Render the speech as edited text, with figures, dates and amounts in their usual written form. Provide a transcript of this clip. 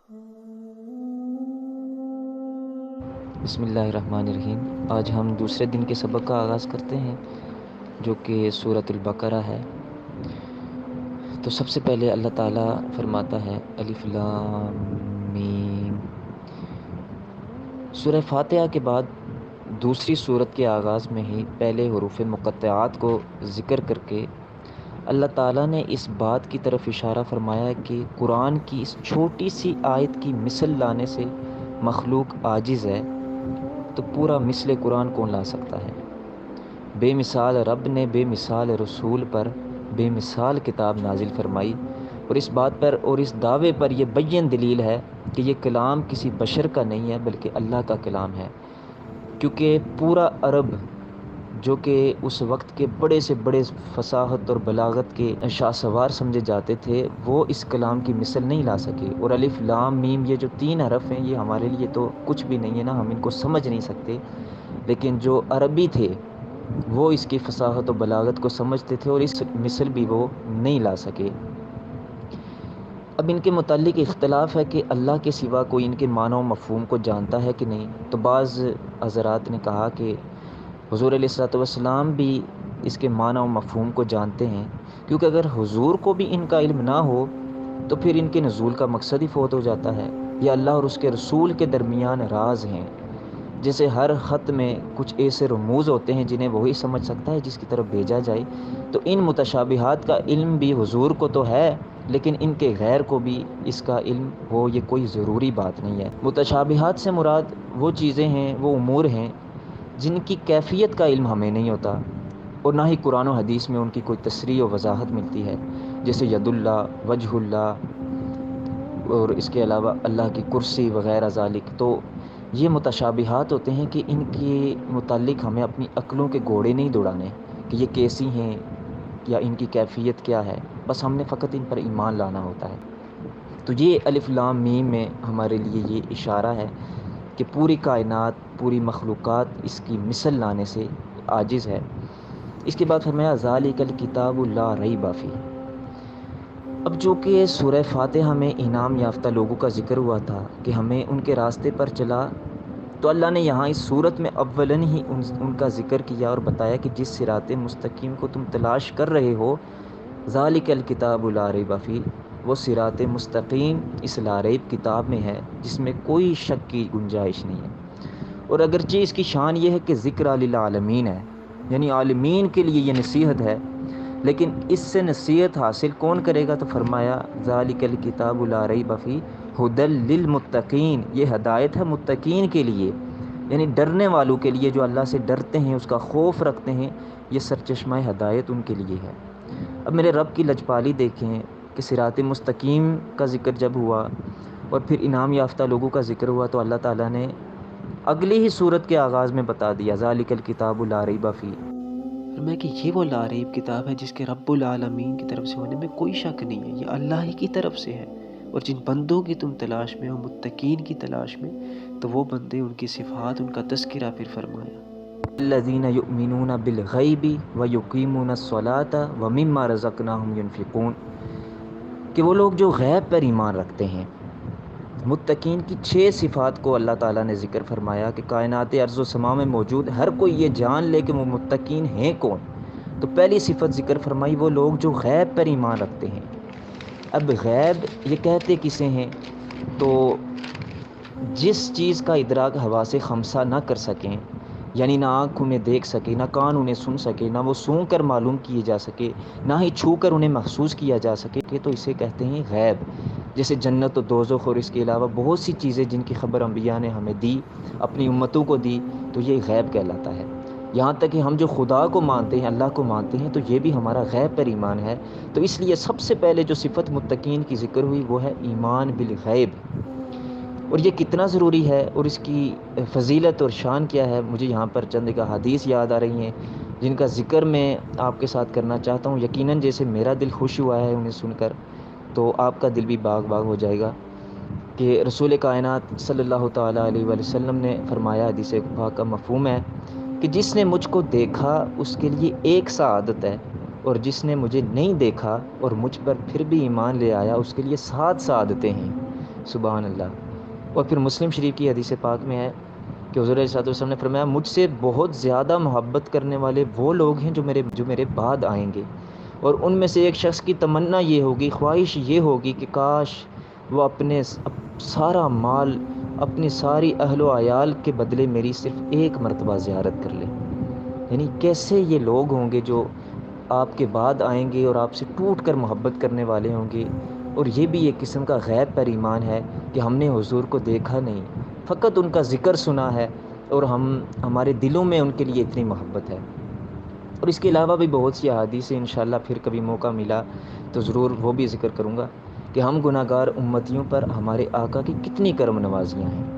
بسم اللہ الرحمن الرحیم۔ آج ہم دوسرے دن کے سبق کا آغاز کرتے ہیں جو کہ سورۃ البقرہ ہے۔ تو سب سے پہلے اللہ تعالیٰ فرماتا ہے الف لام میم۔ سورہ فاتحہ کے بعد دوسری سورت کے آغاز میں ہی پہلے حروف مقطعات کو ذکر کر کے اللہ تعالیٰ نے اس بات کی طرف اشارہ فرمایا کہ قرآن کی اس چھوٹی سی آیت کی مثل لانے سے مخلوق عاجز ہے، تو پورا مثل قرآن کون لا سکتا ہے؟ بے مثال رب نے بے مثال رسول پر بے مثال کتاب نازل فرمائی، اور اس بات پر اور اس دعوے پر یہ بین دلیل ہے کہ یہ کلام کسی بشر کا نہیں ہے بلکہ اللہ کا کلام ہے، کیونکہ پورا عرب جو کہ اس وقت کے بڑے سے بڑے فصاحت اور بلاغت کے شاہ سوار سمجھے جاتے تھے، وہ اس کلام کی مثل نہیں لا سکے۔ اور الف لام میم یہ جو 3 حرف ہیں، یہ ہمارے لیے تو کچھ بھی نہیں ہے نا، ہم ان کو سمجھ نہیں سکتے، لیکن جو عربی تھے وہ اس کی فصاحت و بلاغت کو سمجھتے تھے اور اس مثل بھی وہ نہیں لا سکے۔ اب ان کے متعلق اختلاف ہے کہ اللہ کے سوا کوئی ان کے معنی و مفہوم کو جانتا ہے کہ نہیں۔ تو بعض حضرات نے کہا کہ حضور علیہ الصلوۃ والسلام بھی اس کے معنی و مفہوم کو جانتے ہیں، کیونکہ اگر حضور کو بھی ان کا علم نہ ہو تو پھر ان کے نزول کا مقصد ہی فوت ہو جاتا ہے۔ یہ اللہ اور اس کے رسول کے درمیان راز ہیں، جیسے ہر خط میں کچھ ایسے رموز ہوتے ہیں جنہیں وہی سمجھ سکتا ہے جس کی طرف بھیجا جائے، تو ان متشابہات کا علم بھی حضور کو تو ہے، لیکن ان کے غیر کو بھی اس کا علم ہو یہ کوئی ضروری بات نہیں ہے۔ متشابہات سے مراد وہ چیزیں ہیں، وہ امور ہیں جن کی کیفیت کا علم ہمیں نہیں ہوتا، اور نہ ہی قرآن و حدیث میں ان کی کوئی تصریح و وضاحت ملتی ہے، جیسے ید اللہ، وجہ اللہ، اور اس کے علاوہ اللہ کی کرسی وغیرہ ذالک۔ تو یہ متشابہات ہوتے ہیں کہ ان کے متعلق ہمیں اپنی عقلوں کے گھوڑے نہیں دوڑانے کہ یہ کیسی ہیں یا ان کی کیفیت کیا ہے، بس ہم نے فقط ان پر ایمان لانا ہوتا ہے۔ تو یہ الف لام میم میں ہمارے لیے یہ اشارہ ہے کہ پوری کائنات، پوری مخلوقات اس کی مثل لانے سے عاجز ہے۔ اس کے بعد فرمایا ذالک الکتاب لا ریب فیہ۔ اب جو کہ سورہ فاتحہ میں انعام یافتہ لوگوں کا ذکر ہوا تھا کہ ہمیں ان کے راستے پر چلا، تو اللہ نے یہاں اس صورت میں اولاً ہی ان کا ذکر کیا اور بتایا کہ جس صراط مستقیم کو تم تلاش کر رہے ہو، ذالک الکتاب لا ریب فیہ، وہ صراط مستقیم اس لا ریب کتاب میں ہے جس میں کوئی شک کی گنجائش نہیں ہے۔ اور اگرچہ اس کی شان یہ ہے کہ ذکر للعالمین ہے، یعنی عالمین کے لیے یہ نصیحت ہے، لیکن اس سے نصیحت حاصل کون کرے گا؟ تو فرمایا ذالک الکتاب لا ریب فیہ ھدی للمتقین، یہ ہدایت ہے متقین کے لیے، یعنی ڈرنے والوں کے لیے، جو اللہ سے ڈرتے ہیں، اس کا خوف رکھتے ہیں، یہ سرچشمہ ہدایت ان کے لیے ہے۔ اب میرے رب کی لجپالی دیکھیں کہ صراط مستقیم کا ذکر جب ہوا اور پھر انعام یافتہ لوگوں کا ذکر ہوا، تو اللہ تعالیٰ نے اگلی ہی صورت کے آغاز میں بتا دیا ذالک الکتاب لا ریب فیہ، فرمایا کہ یہ وہ لا ریب کتاب ہے جس کے رب العالمین کی طرف سے ہونے میں کوئی شک نہیں ہے، یہ اللہ ہی کی طرف سے ہے، اور جن بندوں کی تم تلاش میں ہو، متقین کی تلاش میں، تو وہ بندے، ان کی صفات، ان کا تذکرہ پھر فرمایا الذین یؤمنون بالغیب ویقیمون الصلاۃ ومما رزقناہم ینفقون، کہ وہ لوگ جو غیب پر ایمان رکھتے ہیں۔ متقین کی 6 صفات کو اللہ تعالیٰ نے ذکر فرمایا کہ کائنات ارض و سما میں موجود ہر کوئی یہ جان لے کہ وہ متقین ہیں کون۔ تو پہلی صفت ذکر فرمائی وہ لوگ جو غیب پر ایمان رکھتے ہیں۔ اب غیب یہ کہتے کسے ہیں؟ تو جس چیز کا ادراک حواس خمسہ نہ کر سکیں، یعنی نہ آنکھ انہیں دیکھ سکے، نہ کان انہیں سن سکے، نہ وہ سونگھ کر معلوم کیے جا سکے، نہ ہی چھو کر انہیں محسوس کیا جا سکے، تو اسے کہتے ہیں غیب۔ جیسے جنت و دوزخ اور اس کے علاوہ بہت سی چیزیں جن کی خبر انبیاء نے ہمیں دی، اپنی امتوں کو دی، تو یہ غیب کہلاتا ہے۔ یہاں تک کہ ہم جو خدا کو مانتے ہیں، اللہ کو مانتے ہیں، تو یہ بھی ہمارا غیب پر ایمان ہے۔ تو اس لیے سب سے پہلے جو صفت متقین کی ذکر ہوئی وہ ہے ایمان بالغیب۔ اور یہ کتنا ضروری ہے اور اس کی فضیلت اور شان کیا ہے، مجھے یہاں پر چند ایک احادیث یاد آ رہی ہیں جن کا ذکر میں آپ کے ساتھ کرنا چاہتا ہوں۔ یقیناً جیسے میرا دل خوش ہوا ہے انہیں سن کر، تو آپ کا دل بھی باغ باغ ہو جائے گا کہ رسول کائنات صلی اللہ تعالیٰ علیہ وآلہ وسلم نے فرمایا، حدیث پاک کا مفہوم ہے کہ جس نے مجھ کو دیکھا اس کے لیے ایک سعادت ہے، اور جس نے مجھے نہیں دیکھا اور مجھ پر پھر بھی ایمان لے آیا اس کے لیے 7 سعادتیں ہیں۔ سبحان اللہ۔ اور پھر مسلم شریف کی حدیث پاک میں ہے کہ حضور علیہ الصلوۃ والسلام نے فرمایا مجھ سے بہت زیادہ محبت کرنے والے وہ لوگ ہیں جو میرے بعد آئیں گے، اور ان میں سے ایک شخص کی تمنا یہ ہوگی، خواہش یہ ہوگی کہ کاش وہ اپنے سارا مال، اپنی ساری اہل و عیال کے بدلے میری صرف ایک مرتبہ زیارت کر لے۔ یعنی کیسے یہ لوگ ہوں گے جو آپ کے بعد آئیں گے اور آپ سے ٹوٹ کر محبت کرنے والے ہوں گے، اور یہ بھی ایک قسم کا غیب پر ایمان ہے کہ ہم نے حضور کو دیکھا نہیں، فقط ان کا ذکر سنا ہے، اور ہمارے دلوں میں ان کے لیے اتنی محبت ہے۔ اور اس کے علاوہ بھی بہت سی احادیث ہیں، انشاءاللہ پھر کبھی موقع ملا تو ضرور وہ بھی ذکر کروں گا کہ ہم گناہ گار امتیوں پر ہمارے آقا کی کتنی کرم نوازیاں ہیں۔